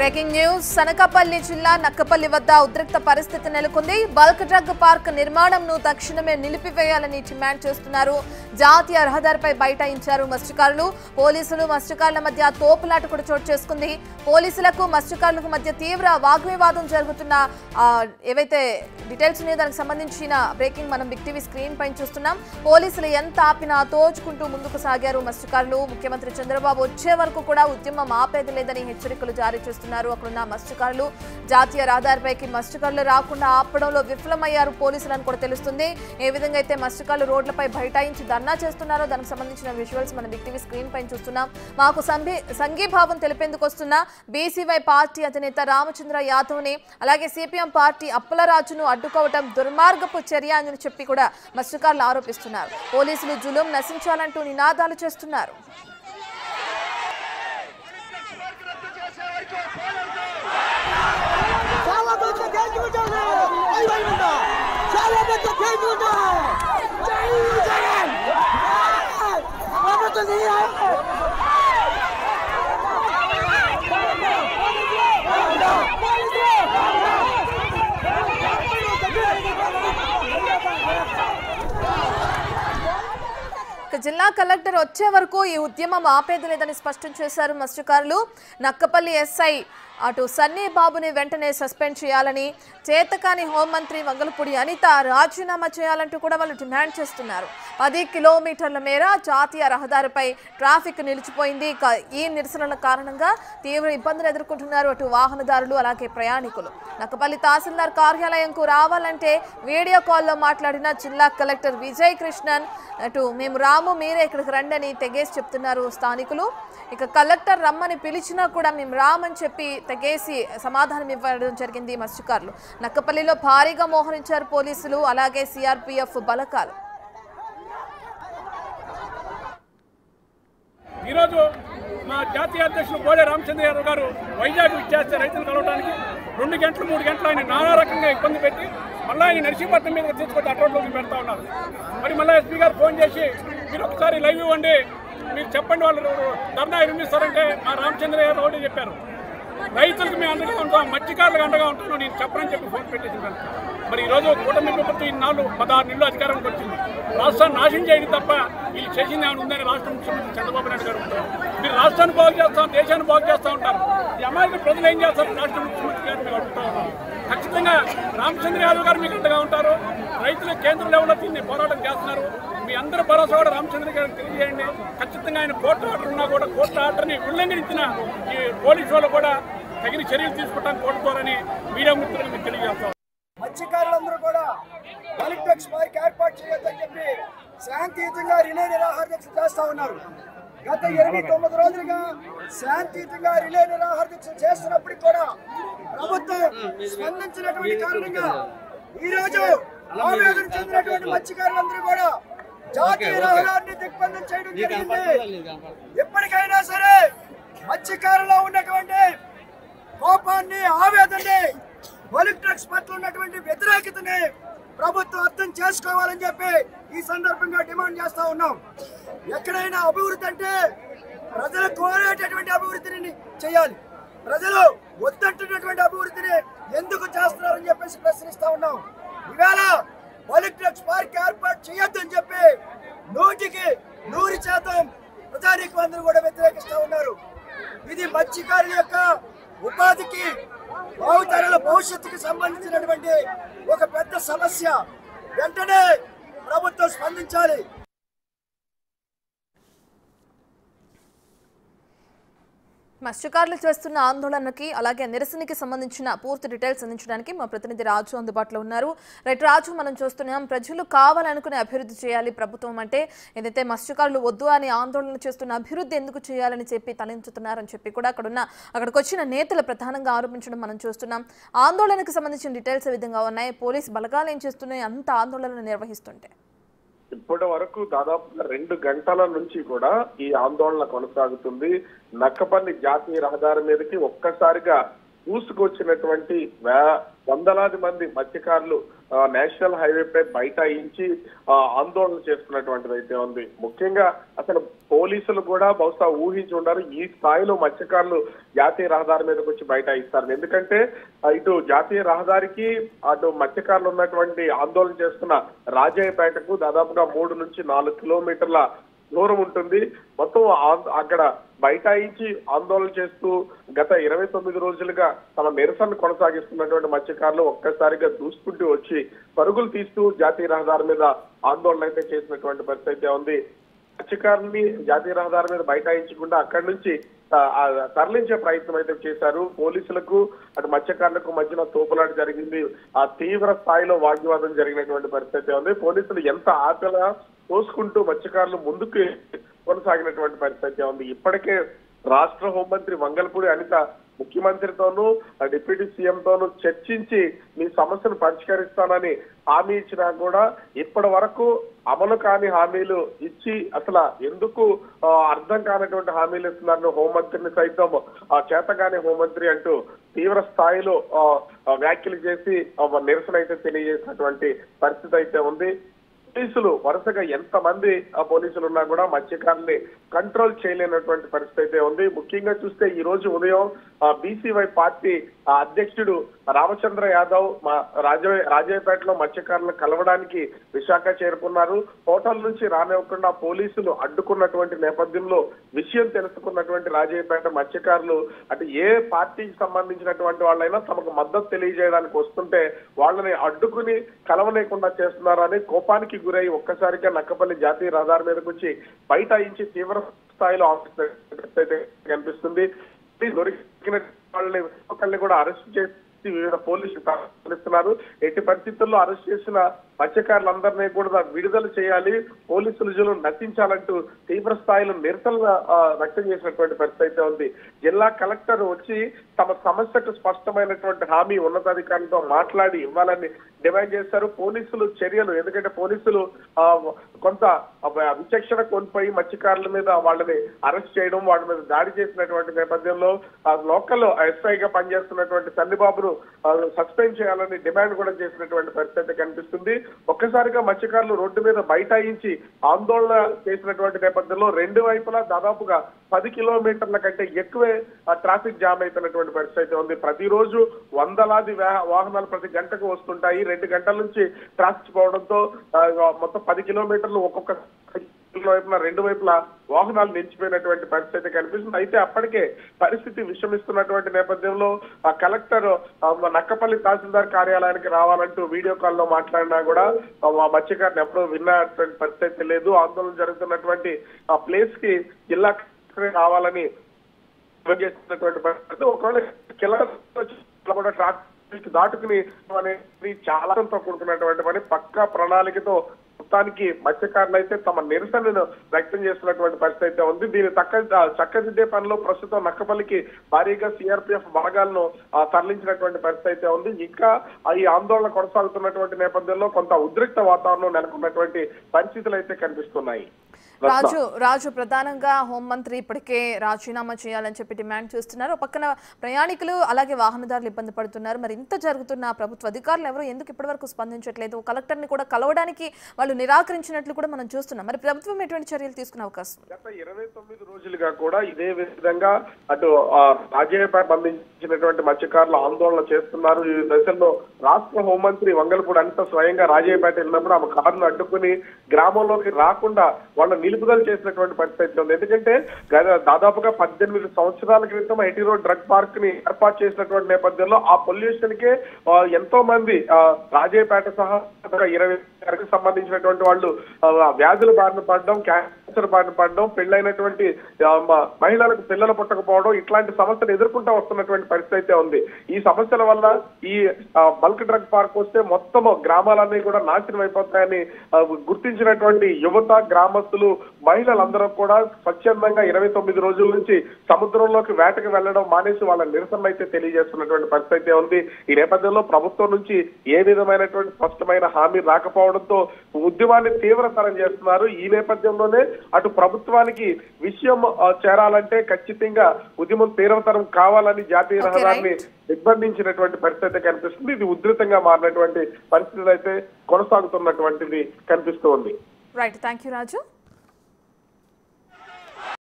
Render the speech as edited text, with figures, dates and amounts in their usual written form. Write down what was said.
Breaking news సనకాపల్లి జిల్లా నక్కపల్లి వద్ద ఉద్రిక్త పరిస్థితి నెలకొంది. బల్క్ డ్రగ్ పార్క్ నిర్మాణంను తక్షణమే నిలిపివేయాలని డిమాండ్ చేస్తున్నారు. జాతీయ రహదారిపై బైఠాయించారు మత్స్యకారులు. పోలీసులు మత్స్యకారుల మధ్య తోపులాట కూడా చోటు చేసుకుంది. పోలీసులకు మత్స్యకారులకు మధ్య తీవ్ర వాగ్వివాదం జరుగుతున్న ఏవైతే డీటెయిల్స్ ఉన్నాయో దానికి సంబంధించిన బ్రేకింగ్ మనం బిగ్ టీవీ స్క్రీన్ పైన చూస్తున్నాం. పోలీసులు ఎంత ఆపినా తోచుకుంటూ ముందుకు సాగారు మత్స్యకారులు. ముఖ్యమంత్రి చంద్రబాబు వచ్చే వరకు కూడా ఉద్యమం ఆపేది లేదని హెచ్చరికలు జారీ చేస్తున్నారు. అక్కడున్న మత్స్యకారులు జాతీయ రహదారిపైకి మత్స్యకారులు రాకుండా ఆపడంలో విఫలమయ్యారు పోలీసులను కూడా తెలుస్తుంది. ఏ విధంగా అయితే మత్స్యకారులు రోడ్లపై బైఠాయించి ధర్నా చేస్తున్నారో దానికి సంబంధించిన విజువల్స్ మనం బిగ్ టీవీ స్క్రీన్ పైన చూస్తున్నాం. మాకు సంఘీభావం తెలిపేందుకు వస్తున్న బీసీవై పార్టీ అధినేత రామచంద్ర యాదవ్ని అలాగే సిపిఎం పార్టీ అప్పలరాజును అడ్డుకోవడం దుర్మార్గపు చర్య అని చెప్పి కూడా మత్స్యకారులు ఆరోపిస్తున్నారు. పోలీసులు జులుం నశించాలంటూ నినాదాలు చేస్తున్నారు. జిల్లా కలెక్టర్ వచ్చే వరకు ఈ ఉద్యమం ఆపేది లేదని స్పష్టం చేశారు మత్స్యకారులు. నక్కపల్లి ఎస్ఐ అటు సన్నీ బాబుని వెంటనే సస్పెండ్ చేయాలని, చేతకాని హోంమంత్రి వంగలపూడి అనిత రాజీనామా చేయాలంటూ కూడా వాళ్ళు డిమాండ్ చేస్తున్నారు. 10 కిలోమీటర్ల మేర జాతీయ రహదారిపై ట్రాఫిక్ నిలిచిపోయింది. ఈ నిరసనల కారణంగా తీవ్ర ఇబ్బందులు ఎదుర్కొంటున్నారు అటు వాహనదారులు అలాగే ప్రయాణికులు. నక్కపల్లి తహసీల్దార్ కార్యాలయంకు రావాలంటే వీడియో కాల్లో మాట్లాడిన జిల్లా కలెక్టర్ విజయ్ కృష్ణన్ అటు మేము రాము మీరే ఇక్కడికి రండి అని తెగేసి చెప్తున్నారు స్థానికులు. ఇక కలెక్టర్ రమ్మని పిలిచినా కూడా మేము రామని చెప్పి తెగేసి సమాధానం ఇవ్వడం జరిగింది మత్స్యకారులు. నక్కపల్లిలో భారీగా మోహరించారు పోలీసులు అలాగే సిఆర్పిఎఫ్ బలగాలు. ఈరోజు మా జాతీయ అధ్యక్షులు బోడే రామచంద్ర యాదవ్ గారు వైజాగ్ ఇచ్చేస్తే రైతులు కలవడానికి 2 గంటలు 3 గంటలు ఆయన నానా రకంగా ఇబ్బంది పెట్టి మళ్ళీ ఆయన నర్సీపట్నం మీద తీసుకొచ్చి అటోట్లోకి పెడతా ఉన్నారు. మరి మళ్ళీ ఎస్పీ గారు ఫోన్ చేసి మీరు ఒకసారి లైవ్ ఇవ్వండి, మీరు చెప్పండి వాళ్ళు ధర్నా నిర్మిస్తారంటే మా రామచంద్ర యాదవ్ ఒకటి చెప్పారు, రైతులకు మేము అండగా ఉంటాం, మత్స్యకారులకు అండగా ఉంటాను నేను చెప్పనని చెప్పి ఫోన్ పెట్టేసాను. మరి ఈరోజు కూటమి ప్రభుత్వం ఈ 16 నెలలు అధికారానికి వచ్చింది. రాష్ట్రాన్ని నాశనం చేయడం తప్ప వీళ్ళు చేసింది ఏమైనా ఉందని రాష్ట్ర ముఖ్యమంత్రి చంద్రబాబు నాయుడు గారు ఉంటారు. మీరు రాష్ట్రాన్ని బాగు చేస్తాం, దేశాన్ని బాగు చేస్తూ ఉంటారు. ఈ అమాయక ప్రజలు ఏం చేస్తారు? రాష్ట్ర ముఖ్యమంత్రి గారు మీరు అడుగుతూ ఉన్నారు. ఖచ్చితంగా రామచంద్ర యాదవ్ గారు మీకు అండగా ఉంటారు. రైతులు కేంద్ర లెవెల్లో దీన్ని పోరాటం చేస్తున్నారు. మీ అందరూ భరోసా కూడా రామచంద్ర గారికి తెలియజేయండి. ఖచ్చితంగా ఆయన కోర్టు ఆర్డర్ ఉన్నా కూడా కోర్టు ఆర్డర్ని ఉల్లంఘించిన ఈ పోలీసు వాళ్ళు కూడా తగిన చర్యలు తీసుకుంటాం కోరుకోవాలని మీడియా మిత్రులు మీకు తెలియజేస్తాం. మత్స్యకారులందరూ కూడా బల్క్ డ్రగ్స్ పార్క్ ఏర్పాటు చేయొద్దని చెప్పి శాంతియుతంగా రిలే నిరాహార దీక్ష చేస్తా ఉన్నారు. గత 89 రోజులుగా శాంతియుతంగా రిలే నిరాహార దీక్ష చేస్తున్నప్పటికీ కూడా ప్రభుత్వం స్పందించినటువంటి కారణంగా ఈరోజు ఆవేదన చెందినటువంటి మత్స్యకారులందరూ కూడా జాతీయ రహదారిని దిగ్బంధం చేయడం జరిగింది. ఎప్పటికైనా సరే మత్స్యకారులో ఉన్నటువంటి కోపాన్ని, ఆవేదనని, బల్క్ డ్రగ్స్ పట్ల ఉన్నటువంటి వ్యతిరేకతని ప్రభుత్వం అర్థం చేసుకోవాలని చెప్పి ఈ సందర్భంగా డిమాండ్ చేస్తా ఉన్నాం. ఎక్కడైనా అభివృద్ధి అంటే ప్రజలు కోరేటటువంటి అభివృద్ధిని చేయాలి. ప్రజలు వద్దంటున్నటువంటి అభివృద్ధిని ఎందుకు చేస్తున్నారని చెప్పేసి ప్రశ్నిస్తా ఉన్నాం. ఇవాళ బల్క్ డ్రగ్స్ పార్క్ ఏర్పాటు చేయొద్దని చెప్పి 100% ప్రజానీకం అందరూ కూడా వ్యతిరేకిస్తా ఉన్నారు. ఇది మత్స్యకారుల యొక్క ఉపాధికి, భావితరాల భవిష్యత్తుకి సంబంధించినటువంటి ఒక పెద్ద సమస్య. వెంటనే ప్రభుత్వం స్పందించాలి. మత్స్యకారులు చేస్తున్న ఆందోళనకి అలాగే నిరసనకి సంబంధించిన పూర్తి డీటెయిల్స్ అందించడానికి మా ప్రతినిధి రాజు అందుబాటులో ఉన్నారు. రైట్ రాజు, మనం చూస్తున్నాం ప్రజలు కావాలనుకునే అభివృద్ధి చేయాలి ప్రభుత్వం అంటే, ఏదైతే మత్స్యకారులు వద్దు అని ఆందోళన చేస్తున్న అభివృద్ధి ఎందుకు చేయాలని చెప్పి తలంచుతున్నారని చెప్పి కూడా అక్కడికి వచ్చిన నేతలు ప్రధానంగా ఆరోపించడం మనం చూస్తున్నాం. ఆందోళనకు సంబంధించిన డీటెయిల్స్ ఏ విధంగా ఉన్నాయి? పోలీస్ బలగాలు ఏం చేస్తున్నాయి అంత ఆందోళన నిర్వహిస్తుంటే? ఇప్పటి వరకు దాదాపుగా 2 గంటల నుంచి కూడా ఈ ఆందోళన కొనసాగుతుంది. నక్కపల్లి జాతీయ రహదారి మీదకి ఒక్కసారిగా పూసుకొచ్చినటువంటి వందలాది మంది మత్స్యకారులు నేషనల్ హైవేపై బైఠాయించి ఆందోళన చేస్తున్నటువంటిది అయితే ఉంది. ముఖ్యంగా అసలు పోలీసులు కూడా బహుశా ఊహించి ఉన్నారు ఈ స్థాయిలో మత్స్యకారులు జాతీయ రహదారి మీదకి వచ్చి బైఠాయిస్తారు. ఎందుకంటే ఇటు జాతీయ రహదారికి అటు మత్స్యకారులు ఉన్నటువంటి ఆందోళన చేస్తున్న రాజయ్యపేటకు దాదాపుగా 3 నుంచి 4 కిలోమీటర్ల దూరం ఉంటుంది. మొత్తం అక్కడ బైఠాయించి ఆందోళన చేస్తూ గత 29 రోజులుగా తమ నిరసన కొనసాగిస్తున్నటువంటి మత్స్యకారులు ఒక్కసారిగా దూసుకుంటూ వచ్చి పరుగులు తీస్తూ జాతీయ రహదారి మీద ఆందోళన అయితే చేసినటువంటి పరిస్థితి అయితే ఉంది. మత్స్యకారుల్ని జాతీయ రహదారి మీద బైఠాయించకుండా అక్కడి నుంచి తరలించే ప్రయత్నం అయితే చేశారు. పోలీసులకు అటు మత్స్యకారులకు మధ్యన తోపులాట జరిగింది. ఆ తీవ్ర స్థాయిలో వాగ్వివాదం జరిగినటువంటి పరిస్థితి ఉంది. పోలీసులు ఎంత ఆపేలా తోసుకుంటూ మత్స్యకారులు ముందుకు కొనసాగినటువంటి పరిస్థితి ఉంది. ఇప్పటికే రాష్ట్ర హోంమంత్రి వంగల్పూడి అనిత ముఖ్యమంత్రితోనూ డిప్యూటీ సీఎంతోనూ చర్చించి మీ సమస్యను పరిష్కరిస్తానని హామీ ఇచ్చినా కూడా ఇప్పటి వరకు అమలు కాని హామీలు ఇచ్చి అసలు ఎందుకు అర్థం కానటువంటి హామీలు ఇస్తున్నారని హోంమంత్రిని సైతం చేతగానే హోంమంత్రి అంటూ తీవ్ర స్థాయిలో వ్యాఖ్యలు చేసి నిరసన అయితే తెలియజేసినటువంటి పరిస్థితి అయితే ఉంది. పోలీసులు వరుసగా ఎంతమంది పోలీసులు ఉన్నా కూడా మత్స్యకారుల్ని కంట్రోల్ చేయలేనటువంటి పరిస్థితి అయితే ఉంది. ముఖ్యంగా చూస్తే ఈ రోజు ఉదయం బీసీవై పార్టీ అధ్యక్షుడు రామచంద్ర యాదవ్ రాజయ్యపేటలో మత్స్యకారులను కలవడానికి విశాఖ చేరుకున్నారు. హోటల్ నుంచి రానివ్వకుండా పోలీసులు అడ్డుకున్నటువంటి నేపథ్యంలో విషయం తెలుసుకున్నటువంటి రాజయ్యపేట మత్స్యకారులు అటు ఏ పార్టీకి సంబంధించినటువంటి వాళ్ళైనా తమకు మద్దతు తెలియజేయడానికి వస్తుంటే వాళ్ళని అడ్డుకుని కలవలేకుండా చేస్తున్నారని కోపానికి గురై ఒక్కసారిగా నక్కపల్లి జాతీయ రహదారి మీదకి వచ్చి బైఠాయించి తీవ్ర స్థాయిలో ఆఫీస్ కనిపిస్తుంది. దొరికిన వాళ్ళని కూడా అరెస్ట్ చేసి వివిధ పోలీసులు తరలిస్తున్నారు. ఎట్టి పరిస్థితుల్లో అరెస్ట్ చేసిన మత్స్యకారులందరినీ కూడా విడుదల చేయాలి, పోలీసులు నశించాలంటూ తీవ్ర స్థాయిలో నిరసన వ్యక్తం చేసినటువంటి పరిస్థితి అయితే ఉంది. జిల్లా కలెక్టర్ వచ్చి తమ సమస్యకు స్పష్టమైనటువంటి హామీ ఉన్నతాధికారులతో మాట్లాడి ఇవ్వాలని డిమాండ్ చేశారు. పోలీసులు చర్యలు ఎందుకంటే పోలీసులు కొంత విచక్షణ కోల్పోయి మత్స్యకారుల మీద వాళ్ళని అరెస్ట్ చేయడం వాళ్ళ మీద దాడి చేసినటువంటి నేపథ్యంలో లోకల్ ఎస్ఐగా పనిచేస్తున్నటువంటి సన్నిబాబును సస్పెండ్ చేయాలని డిమాండ్ కూడా చేసినటువంటి పరిస్థితి కనిపిస్తుంది. ఒక్కసారిగా మత్స్యకారులు రోడ్డు మీద బైఠాయించి ఆందోళన చేసినటువంటి నేపథ్యంలో రెండు వైపులా దాదాపుగా 10 కిలోమీటర్ల కంటే ఎక్కువే ట్రాఫిక్ జామ్ అయిపోయినటువంటి పరిస్థితి ఉంది. ప్రతిరోజు వందలాది వాహనాలు ప్రతి గంటకు వస్తుంటాయి. 2 గంటల నుంచి ట్రాఫిక్ పోవడంతో మొత్తం 10 కిలోమీటర్లు ఒక్కొక్క వైపున 2 వైపులా వాహనాలు నిలిచిపోయినటువంటి పరిస్థితి కనిపిస్తుంది. అయితే అప్పటికే పరిస్థితి విషమిస్తున్నటువంటి నేపథ్యంలో ఆ కలెక్టర్ నక్కపల్లి తహసీల్దార్ కార్యాలయానికి రావాలంటూ వీడియో కాల్లో మాట్లాడినా కూడా మత్స్యకారులు ఎప్పుడూ విన్నటువంటి పరిస్థితి లేదు. ఆందోళన జరుగుతున్నటువంటి ఆ ప్లేస్ కి జిల్లా రావాలని చేస్తున్నటువంటి పరిస్థితి. ఒకవేళ కూడా ట్రాఫిక్ దాటుకుని అనేది చాలా కూడుకున్నటువంటి పని పక్కా ప్రణాళికతో మొత్తానికి మత్స్యకారులు అయితే తమ నిరసనను వ్యక్తం చేస్తున్నటువంటి పరిస్థితి అయితే ఉంది. దీన్ని చక్కదిద్దే పనిలో ప్రస్తుతం నక్కపల్లికి భారీగా సిఆర్పిఎఫ్ బలగాలను తరలించినటువంటి పరిస్థితి అయితే ఉంది. ఇంకా ఈ ఆందోళన కొనసాగుతున్నటువంటి నేపథ్యంలో కొంత ఉద్రిక్త వాతావరణం నెలకొన్నటువంటి పరిస్థితులు అయితే కనిపిస్తున్నాయి. రాజు ప్రధానంగా హోంమంత్రి ఇప్పటికే రాజీనామా చేయాలని చెప్పి డిమాండ్ చేస్తున్నారు. పక్కన ప్రయాణికులు అలాగే వాహనదారులు ఇబ్బంది పడుతున్నారు. మరి ఇంత జరుగుతున్న ప్రభుత్వ అధికారులు ఎవరు ఎందుకు ఇప్పటివరకు స్పందించట్లేదు? కలెక్టర్ని కూడా కలవడానికి వాళ్ళు నిరాకరించినట్లు కూడా మనం చూస్తున్నాం. మరి ప్రభుత్వం ఎటువంటి చర్యలు తీసుకునే అవకాశం? గత 29 రోజులుగా కూడా ఇదే విధంగా అటు రాజయ్యపేట సంబంధించినటువంటి మత్స్యకారులు ఆందోళన చేస్తున్నారు. ఈ దశలో రాష్ట్ర హోంమంత్రి వంగల్పూడి అనిత స్వయంగా రాజయ్యపేట వెళ్ళినప్పుడు ఆమె కారును అడ్డుకుని గ్రామంలోకి రాకుండా వాళ్ళ నిలుపుదల చేసినటువంటి పరిస్థితి ఉంది. ఎందుకంటే దాదాపుగా 18 సంవత్సరాల క్రితం ఐటీ రోడ్ డ్రగ్ పార్క్ ని ఏర్పాటు చేసినటువంటి నేపథ్యంలో ఆ పొల్యూషన్ కే ఎంతో మంది రాజయ్యపేట సహా 20 సంబంధించినటువంటి వాళ్ళు వ్యాధుల బారిన పడడం, క్యాన్సర్ బారిన పడడం, పెళ్లైనటువంటి మహిళలకు పిల్లలు పుట్టకపోవడం ఇట్లాంటి సమస్యలు ఎదుర్కొంటూ వస్తున్నటువంటి పరిస్థితి అయితే ఉంది. ఈ సమస్యల వల్ల ఈ బల్క్ డ్రగ్ పార్క్ వస్తే మొత్తం గ్రామాలన్నీ కూడా నాశనం అయిపోతాయని గుర్తించినటువంటి యువత గ్రామస్తులు మహిళలందరూ కూడా స్వచ్ఛందంగా 29 రోజుల నుంచి సముద్రంలోకి వేటకు వెళ్లడం మానేసి వాళ్ళ నిరసన అయితే తెలియజేస్తున్నటువంటి పరిస్థితి అయితే ఉంది. ఈ నేపథ్యంలో ప్రభుత్వం నుంచి ఏ విధమైనటువంటి స్పష్టమైన హామీ రాకపోవడంతో ఉద్యమాన్ని తీవ్రతరం చేస్తున్నారు. ఈ నేపథ్యంలోనే అటు ప్రభుత్వానికి విషయం చేరాలంటే ఖచ్చితంగా ఉద్యమం తీవ్రతరం కావాలని జాతీయ రహదారిని నిర్బంధించినటువంటి పరిస్థితి కనిపిస్తుంది. ఇది ఉధృతంగా మారినటువంటి పరిస్థితులు అయితే కొనసాగుతున్నటువంటిది కనిపిస్తూ ఉంది. Right, thank you Raju.